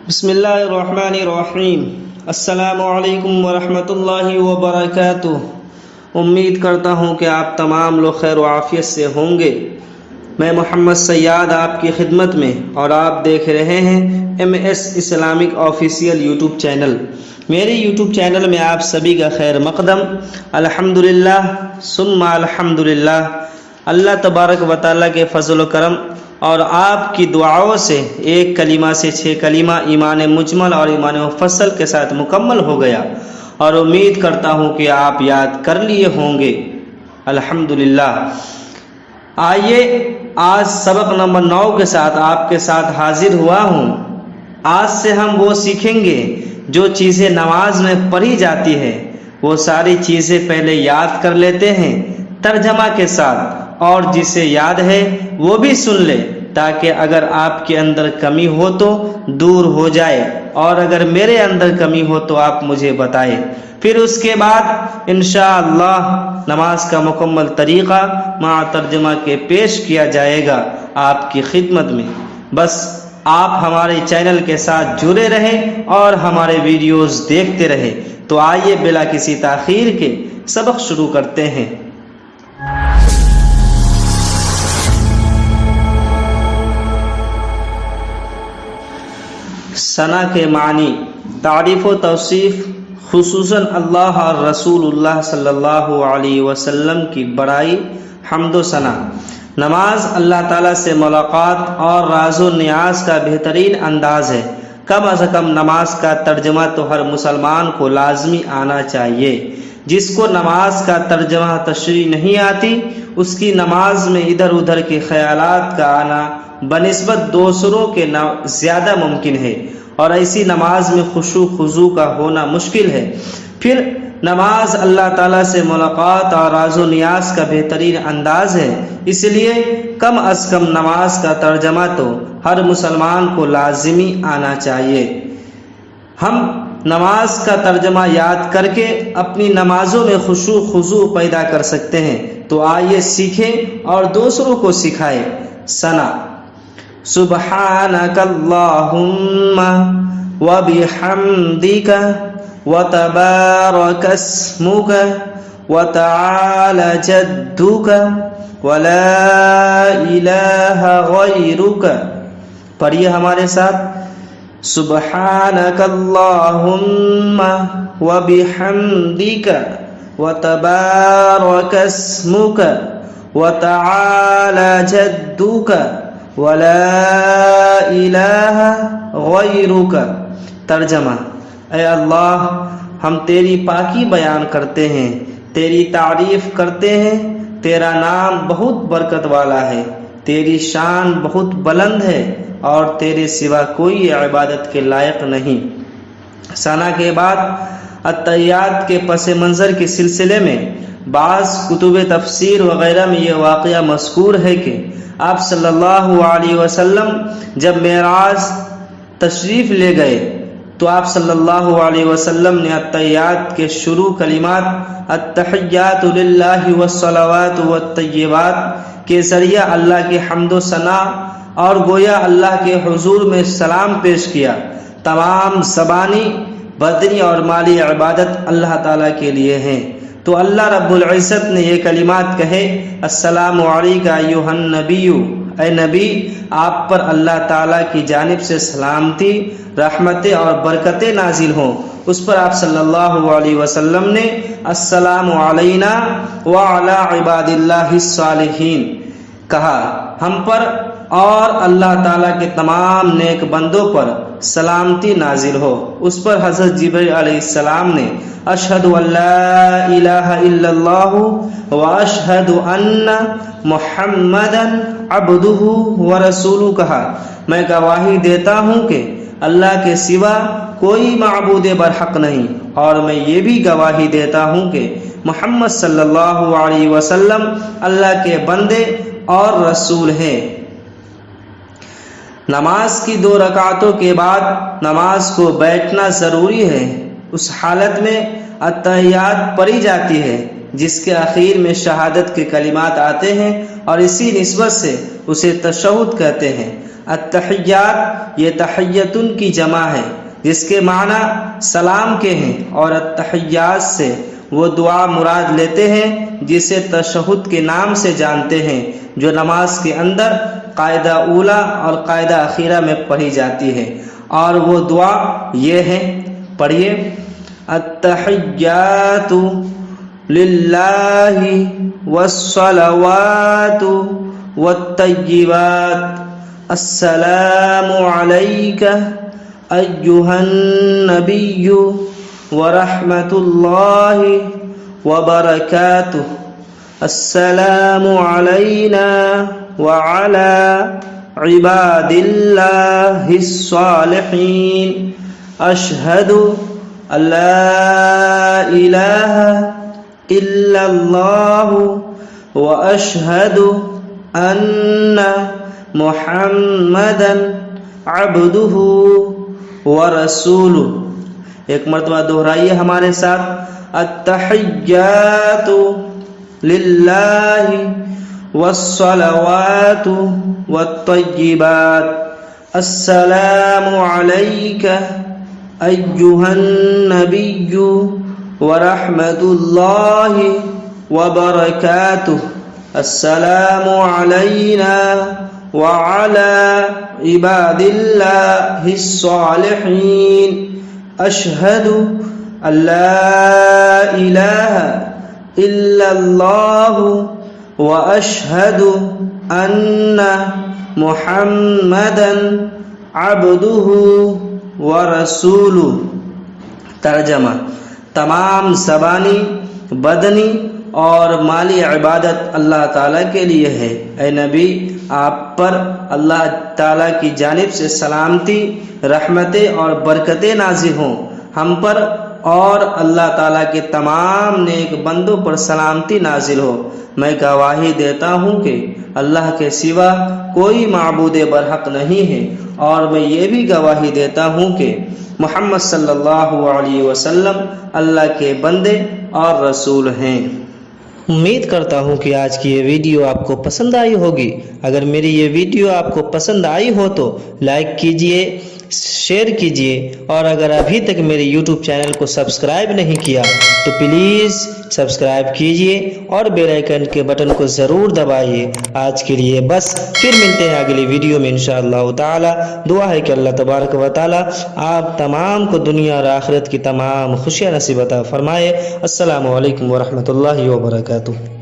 بسم اللہ الرحمن الرحیم۔ السلام علیکم ورحمۃ اللہ وبرکاتہ۔ امید کرتا ہوں کہ آپ تمام لوگ خیر و عافیت سے ہوں گے۔ میں محمد سیاد آپ کی خدمت میں، اور آپ دیکھ رہے ہیں MS Islamic official YouTube channel. میرے یوٹیوب چینل میں آپ سبھی کا خیر مقدم۔ الحمدللہ ثم الحمدللہ۔ اللہ تبارک و تعالیٰ کے فضل و کرم اور آپ کی دعاؤں سے ایک کلمہ سے 6 کلمہ ایمان مجمل اور ایمان مفصل کے ساتھ مکمل ہو گیا، اور امید کرتا ہوں کہ آپ یاد کر لیے ہوں گے۔ الحمدللہ۔ آئیے آج سبق نمبر 9 کے ساتھ آپ کے ساتھ حاضر ہوا ہوں۔ آج سے ہم وہ سیکھیں گے جو چیزیں نماز میں پڑھی جاتی ہے، وہ ساری چیزیں پہلے یاد کر لیتے ہیں ترجمہ کے ساتھ، اور جسے یاد ہے وہ بھی سن لے، تاکہ اگر آپ کے اندر کمی ہو تو دور ہو جائے، اور اگر میرے اندر کمی ہو تو آپ مجھے بتائیں۔ پھر اس کے بعد انشاءاللہ نماز کا مکمل طریقہ مع ترجمہ کے پیش کیا جائے گا آپ کی خدمت میں۔ بس آپ ہمارے چینل کے ساتھ جڑے رہیں اور ہمارے ویڈیوز دیکھتے رہیں۔ تو آئیے بلا کسی تاخیر کے سبق شروع کرتے ہیں۔ ثنا کے معنی، تعریف و توصیف، خصوصاً اللہ اور رسول اللہ صلی اللہ علیہ وسلم کی بڑائی، حمد و ثنا۔ نماز اللہ تعالیٰ سے ملاقات اور راز و نیاز کا بہترین انداز ہے۔ کم از کم نماز کا ترجمہ تو ہر مسلمان کو لازمی آنا چاہیے۔ جس کو نماز کا ترجمہ تشریح نہیں آتی، اس کی نماز میں ادھر ادھر کے خیالات کا آنا بنسبت دوسروں کے زیادہ ممکن ہے، اور ایسی نماز میں خشوع خضوع کا ہونا مشکل ہے۔ پھر نماز اللہ تعالیٰ سے ملاقات اور راز و نیاز کا بہترین انداز ہے، اس لیے کم از کم نماز کا ترجمہ تو ہر مسلمان کو لازمی آنا چاہیے۔ ہم نماز کا ترجمہ یاد کر کے اپنی نمازوں میں خشوع خضوع پیدا کر سکتے ہیں۔ تو آئیے سیکھیں اور دوسروں کو سکھائیں۔ ثنا، سبحانک اللہم وبحمدک وتبارک اسمک وتعالی جدک ولا الہ غیرک۔ پڑھیے ہمارے ساتھ، سبحانک اللہم وبحمدک وتبارک اسمک وتعالی جدک ولا الہ غیرک۔ ترجمہ، اے اللہ، ہم تیری پاکی بیان کرتے ہیں، تیری تعریف کرتے ہیں، تیرا نام بہت برکت والا ہے، تیری شان بہت بلند ہے، اور تیرے سوا کوئی عبادت کے لائق نہیں۔ ثنا کے بعد التحیات کے پس منظر کے سلسلے میں بعض کتب تفسیر وغیرہ میں یہ واقعہ مذکور ہے کہ آپ صلی اللہ علیہ وسلم جب معراج تشریف لے گئے تو آپ صلی اللہ علیہ وسلم نے التحیات کے شروع کلمات التحیات للہ والصلوات والطیبات کے ذریعہ اللہ کی حمد و ثنا اور گویا اللہ کے حضور میں سلام پیش کیا۔ تمام زبانی، بدنی اور مالی عبادت اللہ تعالیٰ کے لیے ہیں۔ تو اللہ رب العزت نے یہ کلمات کہے، السلام علیکہ ایھا النبی، اے نبی، آپ پر اللہ تعالیٰ کی جانب سے سلامتی، رحمتیں اور برکتیں نازل ہوں۔ اس پر آپ صلی اللہ علیہ وسلم نے السلام علینا وعلی عباد اللہ الصالحین کہا، ہم پر اور اللہ تعالیٰ کے تمام نیک بندوں پر سلامتی نازل ہو۔ اس پر حضرت جبرائیل علیہ السلام نے اشہد ان لا الہ الا اللہ واشہد ان محمدا عبدہ ورسولہ کہا، میں گواہی دیتا ہوں کہ اللہ کے سوا کوئی معبود برحق نہیں، اور میں یہ بھی گواہی دیتا ہوں کہ محمد صلی اللہ علیہ وسلم اللہ کے بندے اور رسول ہیں۔ نماز کی 2 رکعتوں کے بعد نماز کو بیٹھنا ضروری ہے۔ اس حالت میں التحیات پڑھی جاتی ہے، جس کے آخر میں شہادت کے کلمات آتے ہیں، اور اسی نسبت سے اسے تشہد کہتے ہیں۔ التحیات یہ تحیتن کی جمع ہے جس کے معنی سلام کے ہیں، اور التحیات سے وہ دعا مراد لیتے ہیں جسے تشہد کے نام سے جانتے ہیں، جو نماز کے اندر قاعدہ اولا اور قاعدہ اخیرہ میں پڑھی جاتی ہے، اور وہ دعا یہ ہے، پڑھیے: التحیات للہ والصلوات والطیبات السلام علیک ایہا النبی ورحمۃ اللہ وبرکاتہ السلام علینا وعلی عباد اللہ الصالحین اشہد ان لا الہ الا اللہ واشہد ان محمدا عبدہ ورسولہ۔ ایک مرتبہ دہرائیے ہمارے ساتھ: التحیات للہ والصلوات والطیبات السلام علیک ایہا النبی ورحمۃ اللہ وبرکاتہ السلام علینا وعلی عباد اللہ الصالحین اشہد ان لا الہ الا اللہ واشہد ان محمدا عبدہ ورسولہ۔ ترجمہ: تمام زبانی، بدنی اور مالی عبادت اللہ تعالیٰ کے لیے ہے۔ اے نبی، آپ پر اللہ تعالیٰ کی جانب سے سلامتی، رحمتیں اور برکتیں نازل ہوں۔ ہم پر اور اللہ تعالیٰ کے تمام نیک بندوں پر سلامتی نازل ہو۔ میں گواہی دیتا ہوں کہ اللہ کے سوا کوئی معبود برحق نہیں ہے، اور میں یہ بھی گواہی دیتا ہوں کہ محمد صلی اللہ علیہ وسلم اللہ کے بندے اور رسول ہیں۔ امید کرتا ہوں کہ آج کی یہ ویڈیو آپ کو پسند آئی ہوگی۔ اگر میری یہ ویڈیو آپ کو پسند آئی ہو تو لائک کیجئے، شیئر کیجئے، اور اگر ابھی تک میرے یوٹیوب چینل کو سبسکرائب نہیں کیا تو پلیز سبسکرائب کیجئے اور بیل آئیکن کے بٹن کو ضرور دبائیے۔ آج کے لیے بس، پھر ملتے ہیں اگلی ویڈیو میں انشاءاللہ تعالی۔ دعا ہے کہ اللہ تبارک و تعالی آپ تمام کو دنیا اور آخرت کی تمام خوشیاں نصیب عطا فرمائے۔ السلام علیکم ورحمۃ اللہ وبرکاتہ۔